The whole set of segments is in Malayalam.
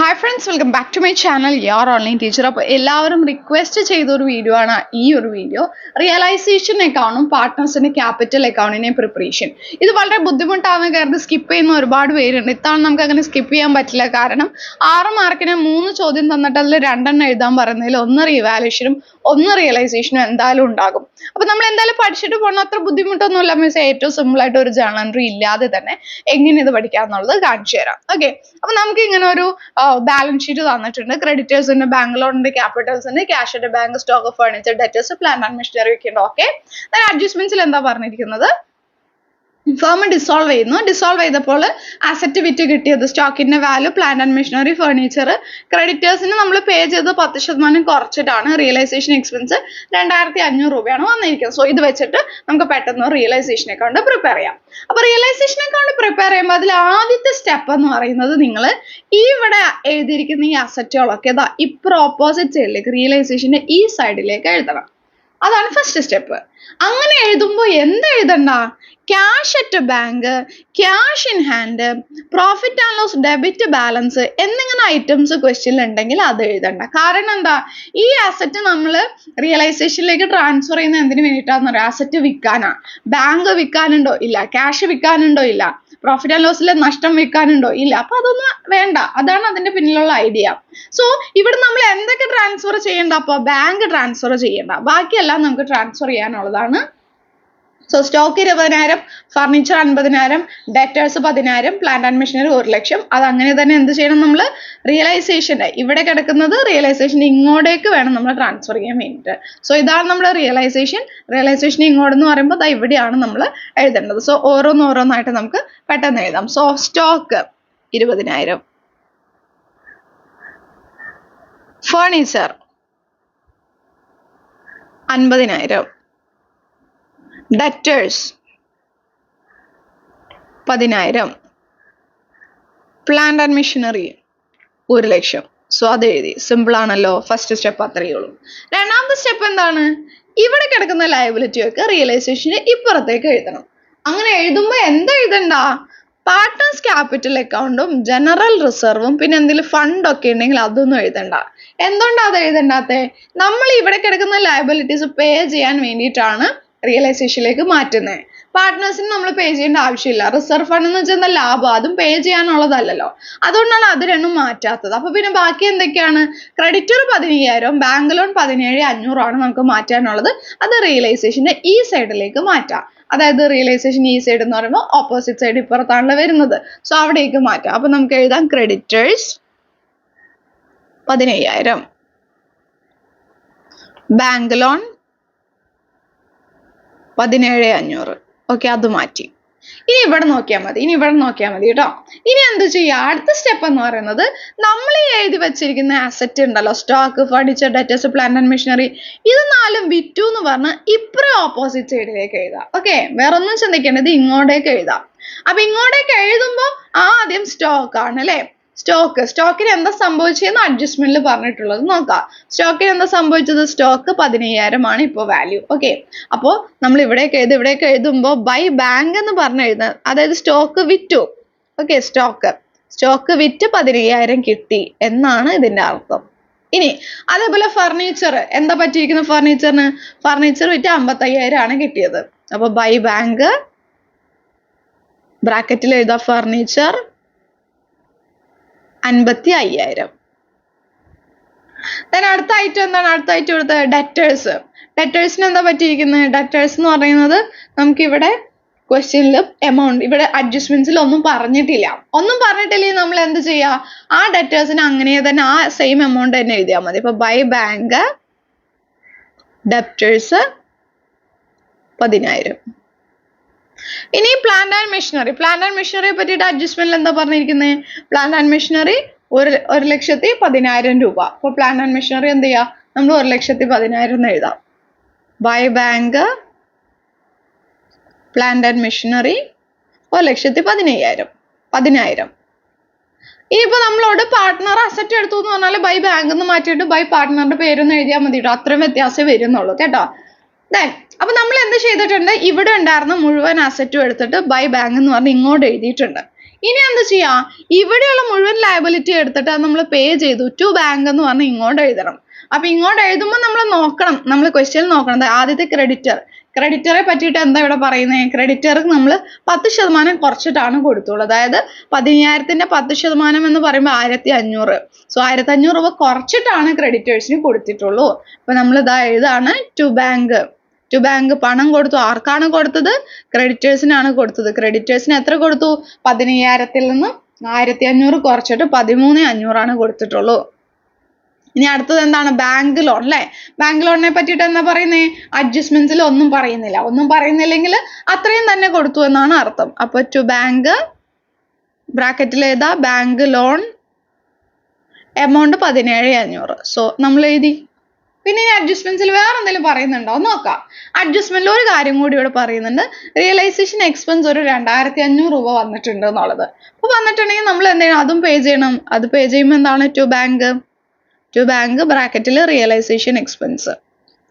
Hi friends, welcome back to my channel, your online teacher. അപ്പോൾ എല്ലാവരും റിക്വസ്റ്റ് ചെയ്ത ഒരു വീഡിയോ ആണ് ഈ ഒരു വീഡിയോ. റിയലൈസേഷൻ അക്കൗണ്ടും പാർട്ട്നേഴ്സിന്റെ ക്യാപിറ്റൽ അക്കൗണ്ടിനെ പ്രിപ്പറേഷൻ. ഇത് വളരെ ബുദ്ധിമുട്ടാവുന്ന കാരണം സ്കിപ്പ് ചെയ്യുന്ന ഒരുപാട് പേരുണ്ട്. ഇത്തവണ നമുക്ക് അങ്ങനെ സ്കിപ്പ് ചെയ്യാൻ പറ്റില്ല. കാരണം 6 മാർക്കിന് 3 ചോദ്യം തന്നിട്ട് അതിൽ 2 എഴുതാൻ പറയുന്നതിൽ ഒന്ന് റിവാലുവേഷനും ഒന്ന് റിയലൈസേഷനും എന്തായാലും ഉണ്ടാകും. അപ്പോൾ നമ്മൾ എന്തായാലും പഠിച്ചിട്ട് പോകണം. അത്ര ബുദ്ധിമുട്ടൊന്നുമില്ല മിസ്. ഏറ്റവും സിമ്പിൾ ആയിട്ട് ഒരു ജേർണൽ എൻട്രി ഇല്ലാതെ തന്നെ എങ്ങനെ ഇത് പഠിക്കാമെന്നുള്ളത് കാണിച്ചു തരാം. ഓക്കെ, അപ്പോൾ നമുക്ക് ഇങ്ങനെ ഒരു ബാലൻസ് ഷീറ്റ് തന്നിട്ടുണ്ട്. ക്രെഡിറ്റേഴ്സിന്റെ ബാങ്ക് ലോണിന്റെ ക്യാപിറ്റൽസിന്റെ ക്യാഷിന്റെ bank stock furniture debtors plant and machinery ഒക്കെ ഉണ്ട്. ഓക്കെ, അഡ്ജസ്റ്റ്മെന്റ്സിൽ എന്താ പറഞ്ഞിരിക്കുന്നത്? ഫേം ഡിസോൾവ് ചെയ്യുന്നു. ഡിസോൾവ് ചെയ്തപ്പോൾ അസറ്റ് വിറ്റ് കിട്ടിയത് സ്റ്റോക്കിന്റെ value plant and machinery furniture ക്രെഡിറ്റേഴ്സിന് നമ്മൾ പേ ചെയ്ത് 10% കുറച്ചിട്ടാണ്. റിയലൈസേഷൻ എക്സ്പെൻസ് 2500 രൂപയാണ് വന്നിരിക്കുന്നത്. സോ ഇത് വെച്ചിട്ട് നമുക്ക് പെട്ടെന്ന് റിയലൈസേഷൻ അക്കൗണ്ട് പ്രിപ്പയർ ചെയ്യാം. അപ്പൊ റിയലൈസേഷൻ അക്കൗണ്ട് പ്രിപ്പയർ ചെയ്യുമ്പോൾ അതിൽ ആദ്യത്തെ സ്റ്റെപ്പ് എന്ന് പറയുന്നത് നിങ്ങൾ ഇവിടെ എഴുതിയിരിക്കുന്ന ഈ അസറ്റുകളൊക്കെ ഇപ്പുറം ഓപ്പോസിറ്റ് സൈഡിലേക്ക് റിയലൈസേഷന്റെ ഈ സൈഡിലേക്ക് എഴുതണം. അതാണ് ഫസ്റ്റ് സ്റ്റെപ്പ്. അങ്ങനെ എഴുതുമ്പോൾ എന്ത് എഴുതണ്ട? Cash at bank, cash in hand, profit and loss, debit balance എന്നിങ്ങനെ ഐറ്റംസ് ക്വസ്റ്റ്യനിൽ ഉണ്ടെങ്കിൽ അത് എഴുതണ്ട. കാരണം എന്താ? ഈ അസറ്റ് നമ്മൾ റിയലൈസേഷനിലേക്ക് ട്രാൻസ്ഫർ ചെയ്യുന്ന എന്തിനു വേണ്ടിയിട്ടാന്ന് പറയാം? അസറ്റ് വിൽക്കാനാ. ബാങ്ക് വിൽക്കാനുണ്ടോ? ഇല്ല. ക്യാഷ് വിൽക്കാനുണ്ടോ? ഇല്ല. പ്രോഫിറ്റ് ആൻഡ് ലോസിലെ നഷ്ടം വിൽക്കാനുണ്ടോ? ഇല്ല. അപ്പൊ അതൊന്നും വേണ്ട. അതാണ് അതിന്റെ പിന്നിലുള്ള ഐഡിയ. സോ ഇവിടെ നമ്മൾ എന്തൊക്കെ ട്രാൻസ്ഫർ ചെയ്യണ്ട? അപ്പൊ ബാങ്ക് ട്രാൻസ്ഫർ ചെയ്യണ്ട, ബാക്കിയെല്ലാം നമുക്ക് ട്രാൻസ്ഫർ ചെയ്യാനുള്ളതാണ്. So stock 20,000, furniture 50,000, debtors 10,000, plant and machinery 1,00,000. അത് അങ്ങനെ തന്നെ എന്ത് ചെയ്യണം? നമ്മൾ റിയലൈസേഷൻ്റെ ഇവിടെ കിടക്കുന്നത് റിയലൈസേഷൻ ഇങ്ങോട്ടേക്ക് വേണം നമ്മൾ ട്രാൻസ്ഫർ ചെയ്യാൻ വേണ്ടിയിട്ട്. സോ ഇതാണ് നമ്മുടെ റിയലൈസേഷൻ. റിയലൈസേഷൻ ഇങ്ങോട്ടെന്ന് പറയുമ്പോൾ ഇവിടെയാണ് നമ്മൾ എഴുതേണ്ടത്. സോ ഓരോന്നോരോന്നായിട്ട് നമുക്ക് പെട്ടെന്ന് എഴുതാം. So stock 20,000, furniture 50,000, debtors 10,000, plant and machinery 1,00,000. So അത് എഴുതി. സിമ്പിൾ ആണല്ലോ. ഫസ്റ്റ് സ്റ്റെപ്പ് അത്രയേ ഉള്ളൂ. രണ്ടാമത്തെ സ്റ്റെപ്പ് എന്താണ്? ഇവിടെ കിടക്കുന്ന ലയബിലിറ്റി ഒക്കെ റിയലൈസേഷന് ഇപ്പുറത്തേക്ക് എഴുതണം. അങ്ങനെ എഴുതുമ്പോൾ എന്താ എഴുതണ്ട? പാർട്ട്നേഴ്സ് ക്യാപിറ്റൽ അക്കൗണ്ടും ജനറൽ റിസർവും പിന്നെ എന്തെങ്കിലും ഫണ്ട് ഒക്കെ ഉണ്ടെങ്കിൽ അതൊന്നും എഴുതണ്ട. എന്തുകൊണ്ടാ അത് എഴുതണ്ടാത്തെ? നമ്മൾ ഇവിടെ കിടക്കുന്ന ലയബിലിറ്റീസ് പേ ചെയ്യാൻ വേണ്ടിയിട്ടാണ് റിയലൈസേഷനിലേക്ക് മാറ്റുന്നത്. പാർട്ട്നേഴ്സിന് നമ്മൾ പേ ചെയ്യേണ്ട ആവശ്യമില്ല. റിസർവ് ഫണ്ട് എന്ന് വെച്ചാൽ ലാഭം, അതും പേ ചെയ്യാനുള്ളതല്ലല്ലോ. അതുകൊണ്ടാണ് അത് രണ്ടും മാറ്റാത്തത്. അപ്പൊ പിന്നെ ബാക്കി എന്തൊക്കെയാണ്? ക്രെഡിറ്റർ 15,000, ബാങ്ക് ലോൺ 17,500 ആണ് നമുക്ക് മാറ്റാനുള്ളത്. അത് റിയലൈസേഷന്റെ ഈ സൈഡിലേക്ക് മാറ്റാം. അതായത് റിയലൈസേഷൻ ഈ സൈഡ് എന്ന് പറയുമ്പോൾ ഓപ്പോസിറ്റ് സൈഡ് ഇപ്പുറത്താണല്ലോ വരുന്നത്. സോ അവിടേക്ക് മാറ്റാം. അപ്പൊ നമുക്ക് എഴുതാം ക്രെഡിറ്റേഴ്സ് 15,000, ബാങ്ക് ലോൺ 17,500. ഓക്കെ, അത് മാറ്റി. ഇനി ഇവിടെ നോക്കിയാൽ മതി കേട്ടോ. ഇനി എന്ത് ചെയ്യാം? അടുത്ത സ്റ്റെപ്പ് എന്ന് പറയുന്നത് നമ്മൾ ഈ എഴുതി വെച്ചിരിക്കുന്ന അസറ്റ് ഉണ്ടല്ലോ, stock, furniture, debtors, plant and machinery, ഇത് 4 വിറ്റു എന്ന് പറഞ്ഞ് ഇപ്പുറം ഓപ്പോസിറ്റ് സൈഡിലേക്ക് എഴുതാം. ഓക്കെ, വേറെ ഒന്നും ചിന്തിക്കേണ്ടത്, ഇങ്ങോട്ടേക്ക് എഴുതാം. അപ്പൊ ഇങ്ങോട്ടേക്ക് എഴുതുമ്പോൾ ആദ്യം സ്റ്റോക്ക് ആണ് അല്ലെ. സ്റ്റോക്കിന് എന്താ സംഭവിച്ചതെന്ന് അഡ്ജസ്റ്റ്മെന്റിൽ പറഞ്ഞിട്ടുള്ളത് നോക്കാം. സ്റ്റോക്കിന് എന്താ സംഭവിച്ചത്? സ്റ്റോക്ക് 15,000 ആണ് ഇപ്പോൾ വാല്യൂ. ഓക്കെ, അപ്പോൾ നമ്മൾ ഇവിടേക്ക് എഴുതുമ്പോൾ ബൈ ബാങ്ക് എന്ന് പറഞ്ഞ് എഴുതുന്നത്, അതായത് സ്റ്റോക്ക് വിറ്റു. ഓക്കെ, സ്റ്റോക്ക് വിറ്റ് 15,000 കിട്ടി എന്നാണ് ഇതിന്റെ അർത്ഥം. ഇനി അതേപോലെ ഫർണിച്ചർ എന്താ പറ്റിയിരിക്കുന്നത്? ഫർണിച്ചർ വിറ്റ് 55,000 ആണ് കിട്ടിയത്. അപ്പൊ ബൈ ബാങ്ക് ബ്രാക്കറ്റിൽ എഴുതാം ഫർണിച്ചർ 55,000. അടുത്ത ഐറ്റം എന്താണ്? അടുത്ത ഐറ്റം എടുത്തത് ഡെറ്റേഴ്സിന് എന്താ പറ്റിയിരിക്കുന്നത്? ഡെറ്റേഴ്സ് എന്ന് പറയുന്നത് നമുക്കിവിടെ ക്വസ്റ്റ്യനിൽ എമൗണ്ട്, ഇവിടെ അഡ്ജസ്റ്റ്മെന്റ്സിൽ ഒന്നും പറഞ്ഞിട്ടില്ലെങ്കിൽ നമ്മൾ എന്ത് ചെയ്യുക? ആ ഡെറ്റേഴ്സിന് അങ്ങനെ തന്നെ ആ സെയിം എമൗണ്ട് തന്നെ എഴുതിയാൽ മതി. ഇപ്പൊ ബൈ ബാങ്ക് ഡെറ്റേഴ്സ് 10,000. ഇനി പ്ലാന്റ് ആൻഡ് മെഷീനറിയെ പറ്റിയിട്ട് അഡ്ജസ്റ്റ്മെന്റിൽ എന്താ പറഞ്ഞിരിക്കുന്നത്? പ്ലാന്റ് ആൻഡ് മെഷീനറി 1,10,10,000 രൂപ. അപ്പൊ പ്ലാന്റ് ആൻഡ് മെഷീനറി എന്ത് ചെയ്യാം? നമ്മൾ 1,10,10,000 എന്ന് എഴുതാം. By bank plant and machinery 1,10,10,000. ഇനിയിപ്പോ നമ്മളോട് പാർട്ട്ണർ അസറ്റ് എടുത്തു എന്ന് പറഞ്ഞാൽ ബൈ ബാങ്ക് എന്ന് മാറ്റിയിട്ട് ബൈ പാർട്ട്ണറുടെ പേരൊന്ന് എഴുതിയാൽ മതി കേട്ടോ. അത്രയും വ്യത്യാസമേ വരുന്നുള്ളൂ കേട്ടോ. അപ്പൊ നമ്മൾ എന്ത് ചെയ്തിട്ടുണ്ട്? ഇവിടെ ഉണ്ടായിരുന്ന മുഴുവൻ അസറ്റും എടുത്തിട്ട് ബൈ ബാങ്ക് എന്ന് പറഞ്ഞ് ഇങ്ങോട്ട് എഴുതിയിട്ടുണ്ട്. ഇനി എന്താ ചെയ്യാ, ഇവിടെയുള്ള മുഴുവൻ ലയബിലിറ്റി എടുത്തിട്ട് അത് നമ്മൾ പേ ചെയ്തു ടു ബാങ്ക് എന്ന് പറഞ്ഞ് ഇങ്ങോട്ട് എഴുതണം. അപ്പൊ ഇങ്ങോട്ട് എഴുതുമ്പോൾ നമ്മൾ നോക്കണം, നമ്മൾ ക്വസ്റ്റ്യൻ നോക്കണം ആദ്യത്തെ ക്രെഡിറ്ററെ പറ്റിയിട്ട് എന്താ ഇവിടെ പറയുന്നത്, ക്രെഡിറ്റർക്ക് നമ്മൾ 10% കുറച്ചിട്ടാണ് കൊടുത്തുള്ളൂ. അതായത് 15,000ന്റെ 10% എന്ന് പറയുമ്പോൾ 1,500. സോ 1,500 രൂപ കുറച്ചിട്ടാണ് ക്രെഡിറ്റേഴ്സിന് കൊടുത്തിട്ടുള്ളൂ. അപ്പൊ നമ്മൾ ഇതാ എഴുതാണ് ടു ബാങ്ക് പണം കൊടുത്തു. ആർക്കാണ് കൊടുത്തത്, ക്രെഡിറ്റേഴ്സിനാണ് കൊടുത്തത്. ക്രെഡിറ്റേഴ്സിന് എത്ര കൊടുത്തു, 15,000-ൽ നിന്നും 1,500 കുറച്ചിട്ട് 13,500 കൊടുത്തിട്ടുള്ളൂ. ഇനി അടുത്തത് എന്താണ്, ബാങ്ക് ലോൺ അല്ലെ. ബാങ്ക് ലോണിനെ പറ്റിയിട്ട് എന്താ പറയുന്നേ, അഡ്ജസ്റ്റ്മെന്റ്സിൽ ഒന്നും പറയുന്നില്ലെങ്കിൽ അത്രയും തന്നെ കൊടുത്തു എന്നാണ് അർത്ഥം. അപ്പൊ ടു ബാങ്ക് ബ്രാക്കറ്റിൽ ഏതാ, ബാങ്ക് ലോൺ എമൗണ്ട് 17,500. സോ നമ്മൾ എഴുതി. പിന്നെ ഈ അഡ്ജസ്റ്റ്മെന്റ്സിൽ വേറെ എന്തെങ്കിലും പറയുന്നുണ്ടോ നോക്കാം. അഡ്ജസ്റ്റ്മെന്റിൽ ഒരു കാര്യം കൂടി ഇവിടെ പറയുന്നുണ്ട്, റിയലൈസേഷൻ എക്സ്പെൻസ് ഒരു 2,500 രൂപ വന്നിട്ടുണ്ട് എന്നുള്ളത്. അപ്പൊ വന്നിട്ടുണ്ടെങ്കിൽ നമ്മൾ എന്ത് ചെയ്യണം, അതും പേ ചെയ്യണം. അത് പേ ചെയ്യുമ്പോൾ എന്താണ്, ടു ബാങ്ക് ബ്രാക്കറ്റിൽ റിയലൈസേഷൻ എക്സ്പെൻസ്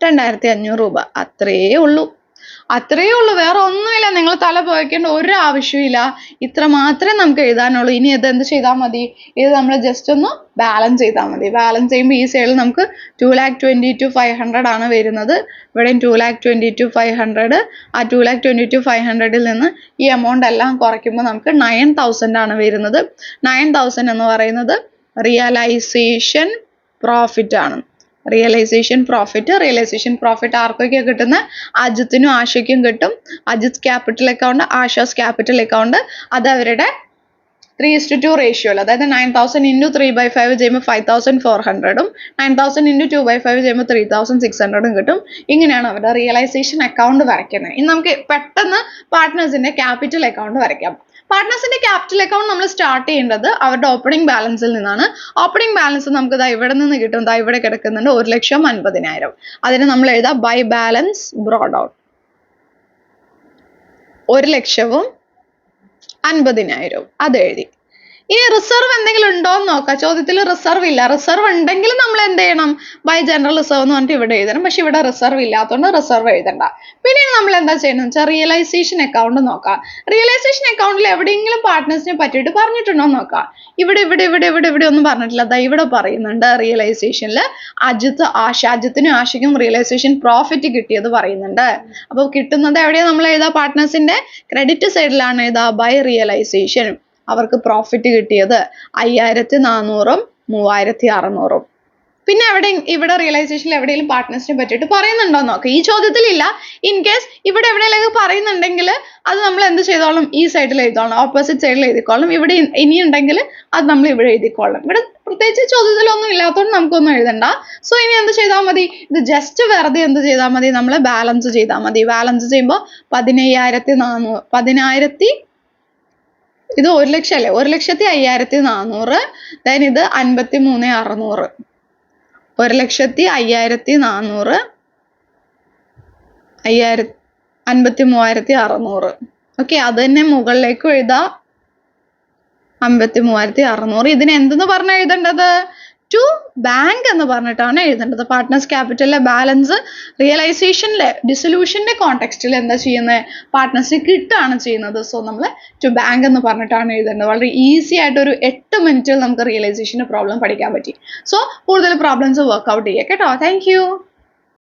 2,500 രൂപ. അത്രയേ ഉള്ളൂ, വേറെ ഒന്നുമില്ല. നിങ്ങൾ തല പോയിക്കേണ്ട ഒരു ആവശ്യമില്ല. ഇത്ര മാത്രമേ നമുക്ക് എഴുതാനുള്ളൂ. ഇനി ഇത് എന്ത് ചെയ്താൽ മതി, ഇത് നമ്മൾ ജസ്റ്റ് ഒന്ന് ബാലൻസ് ചെയ്താൽ മതി. ബാലൻസ് ചെയ്യുമ്പോൾ ഈ സൈഡിൽ നമുക്ക് 2,22,500 ആണ് വരുന്നത്. ഇവിടെ 2,22,500. ആ 2,22,500-ൽ നിന്ന് ഈ എമൗണ്ട് എല്ലാം കുറയ്ക്കുമ്പോൾ നമുക്ക് 9,000 ആണ് വരുന്നത്. 9,000 എന്ന് പറയുന്നത് റിയലൈസേഷൻ പ്രോഫിറ്റ് ആണ്. റിയലൈസേഷൻ പ്രോഫിറ്റ് ആർക്കൊക്കെ കിട്ടുന്നത്, അജിത്തിനും ആശയ്ക്കും കിട്ടും. Ajith capital account, Asha's capital account. അത് അവരുടെ 3:2 റേഷ്യോയിൽ, അതായത് 9,000 into 3/5 ചെയ്യുമ്പോൾ 5,400-ഉം 9,000 into 2/5 ചെയ്യുമ്പോൾ 3,600-ഉം കിട്ടും. ഇങ്ങനെയാണ് അവരുടെ റിയലൈസേഷൻ അക്കൗണ്ട് വരയ്ക്കുന്നത്. ഇനി നമുക്ക് പെട്ടെന്ന് പാർട്ട്നേഴ്സിന്റെ ക്യാപിറ്റൽ അക്കൗണ്ട് വരയ്ക്കാം. പാർട്ട്നേഴ്സിന്റെ ക്യാപിറ്റൽ അക്കൗണ്ട് നമ്മൾ സ്റ്റാർട്ട് ചെയ്യേണ്ടത് അവരുടെ ഓപ്പണിംഗ് ബാലൻസിൽ നിന്നാണ്. ഓപ്പണിംഗ് ബാലൻസ് നമുക്ക് ദാ ഇവിടെ നിന്ന് കിട്ടും. ദാ ഇവിടെ കിടക്കുന്നുണ്ട് 1,50,000. അതിന് നമ്മൾ എഴുതാം ബൈ ബാലൻസ് ബ്രോഡ് ഔട്ട് 1,50,000. അത് എഴുതി. ഇനി റിസർവ് എന്തെങ്കിലും ഉണ്ടോ എന്ന് നോക്കാം. ചോദ്യത്തിൽ റിസർവ് ഇല്ല. റിസർവ് ഉണ്ടെങ്കിൽ നമ്മൾ എന്ത് ചെയ്യണം, ബൈ ജനറൽ റിസർവ് എന്ന് പറഞ്ഞിട്ട് ഇവിടെ എഴുതണം. പക്ഷെ ഇവിടെ റിസർവ് ഇല്ലാത്തതുകൊണ്ട് റിസർവ് എഴുതണ്ട. പിന്നെ നമ്മൾ എന്താ ചെയ്യണം വെച്ചാൽ റിയലൈസേഷൻ അക്കൗണ്ട് നോക്കാം. റിയലൈസേഷൻ അക്കൗണ്ടിൽ എവിടെയെങ്കിലും പാർട്ട്നേഴ്സിനെ പറ്റിയിട്ട് പറഞ്ഞിട്ടുണ്ടോ നോക്കാം. ഇവിടെ ഒന്നും പറഞ്ഞിട്ടില്ല. അതാ ഇവിടെ പറയുന്നുണ്ട് റിയലൈസേഷനിൽ അജിത്തിനും ആശയ്ക്കും റിയലൈസേഷൻ പ്രോഫിറ്റ് കിട്ടിയത് പറയുന്നുണ്ട്. അപ്പോൾ കിട്ടുന്നത് എവിടെയാണ് നമ്മൾ എഴുതാ, പാർട്ട്നേഴ്സിന്റെ ക്രെഡിറ്റ് സൈഡിലാണ് എഴുതാ ബൈ റിയലൈസേഷൻ. അവർക്ക് പ്രോഫിറ്റ് കിട്ടിയത് 5,400-ഉം 3,600-ഉം. പിന്നെ ഇവിടെ റിയലൈസേഷനിൽ എവിടെയെങ്കിലും പാർട്ട്നേഴ്സിനെ പറ്റിയിട്ട് പറയുന്നുണ്ടോ നോക്കാം. ഈ ചോദ്യത്തിലില്ല. ഇൻ കേസ് ഇവിടെ എവിടെയെങ്കിലും പറയുന്നുണ്ടെങ്കിൽ അത് നമ്മൾ എന്ത് ചെയ്തോളും, ഈ സൈഡിൽ എഴുതോളണം, ഓപ്പോസിറ്റ് സൈഡിൽ എഴുതിക്കോളും. ഇവിടെ ഇനിയുണ്ടെങ്കിൽ അത് നമ്മൾ ഇവിടെ എഴുതിക്കോളും. ഇവിടെ പ്രത്യേകിച്ച് ചോദ്യത്തിലൊന്നും ഇല്ലാത്തതുകൊണ്ട് നമുക്കൊന്നും എഴുതണ്ട. സോ ഇനി എന്ത് ചെയ്താൽ മതി, ഇത് ജസ്റ്റ് വെറുതെ എന്ത് ചെയ്താൽ മതി, നമ്മൾ ബാലൻസ് ചെയ്താൽ മതി. ബാലൻസ് ചെയ്യുമ്പോൾ 10,000 ഇത് 1,00,000 അല്ലേ, 1,05,400. ദെൻ ഇത് 53,600. 1,05,400 53,600. ഓക്കെ, അത് തന്നെ മുകളിലേക്ക് എഴുതാം 53,600. ഇതിന് എന്തെന്ന് പറഞ്ഞാൽ എഴുതേണ്ടത്, ടു ബാങ്ക് എന്ന് പറഞ്ഞിട്ടാണ് എഴുതേണ്ടത്. പാർട്ട്നേഴ്സ് ക്യാപിറ്റലിലെ ബാലൻസ് റിയലൈസേഷനിലെ ഡിസൊല്യൂഷന്റെ കോണ്ടെക്സ്റ്റിൽ എന്താ ചെയ്യുന്നത്, പാർട്ട്നേഴ്സിന് കിട്ടുകയാണ് ചെയ്യുന്നത്. സോ നമ്മൾ ടു ബാങ്ക് എന്ന് പറഞ്ഞിട്ടാണ് എഴുതേണ്ടത്. വളരെ ഈസി ആയിട്ട് ഒരു 8 മിനിറ്റിൽ നമുക്ക് റിയലൈസേഷന്റെ പ്രോബ്ലം പഠിക്കാൻ പറ്റി. സോ കൂടുതൽ പ്രോബ്ലംസ് വർക്ക്ഔട്ട് ചെയ്യാം കേട്ടോ. Thank you.